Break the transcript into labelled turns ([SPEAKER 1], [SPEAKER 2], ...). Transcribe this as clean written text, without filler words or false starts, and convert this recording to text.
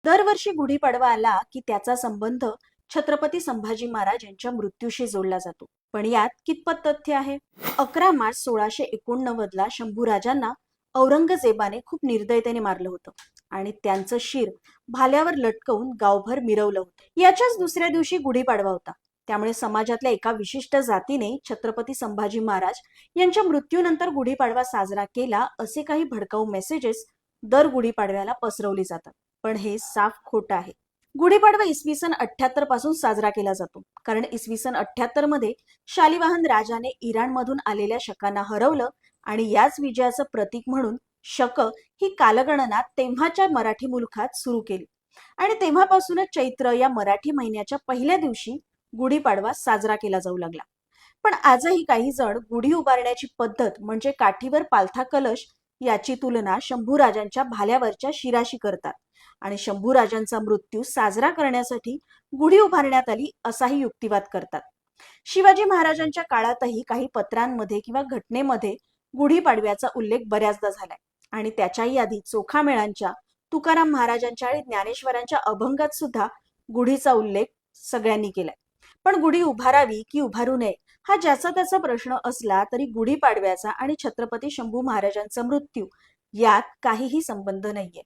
[SPEAKER 1] दरवर्षी गुढीपाडवा आला की त्याचा संबंध छत्रपती संभाजी महाराज यांच्या मृत्यूशी जोडला जातो. पण यात कितपत तथ्य आहे? 11 मार्च 1689 ला शंभूराजांना औरंगजेबाने खूप निर्दयतेने मारलं होतं आणि त्यांचं शिर भाल्यावर लटकवून गावभर मिरवलं होतं. याच्याच दुसऱ्या दिवशी गुढीपाडवा होता. त्यामुळे समाजातल्या एका विशिष्ट जातीने छत्रपती संभाजी महाराज यांच्या मृत्यूनंतर गुढीपाडवा साजरा केला असे काही भडकाऊ मेसेजेस दर गुढीपाडव्याला पसरवले जातात. पण हे साफ खोटं आहे. गुढीपाडवा इसवी सन 78 पासून साजरा केला जातो, कारण इसवी सन 78 मध्ये शालिवाहन राजाने इराणमधून आलेल्या शकांना हरवलं आणि याच विजयाचं प्रतीक म्हणून शक ही कालगणना तेव्हाच्या मराठी मुलखात सुरू केली आणि तेव्हापासूनच चैत्र या मराठी महिन्याच्या पहिल्या दिवशी गुढीपाडवा साजरा केला जाऊ लागला. पण आजही काही जण गुढी उभारण्याची पद्धत म्हणजे काठीवर पालथा कलश याची तुलना शंभूराजांच्या भाल्यावरच्या शिराशी करतात आणि शंभूराजांचा मृत्यू साजरा करण्यासाठी गुढी उभारण्यात आली असाही युक्तिवाद करतात. शिवाजी महाराजांच्या काळातही काही पत्रांमध्ये किंवा घटनेमध्ये गुढीपाडव्याचा उल्लेख बऱ्याचदा झालाय आणि त्याच्याही आधी चोखामेळांच्या, तुकाराम महाराजांच्या आणि ज्ञानेश्वरांच्या अभंगात सुद्धा गुढीचा उल्लेख सगळ्यांनी केलाय. पण गुढी उभारावी की उभारू नये हा ज्याचा त्याचा प्रश्न असला तरी गुढीपाडव्याचा आणि छत्रपती शंभू महाराजांचा मृत्यू यात काहीही संबंध नाहीये.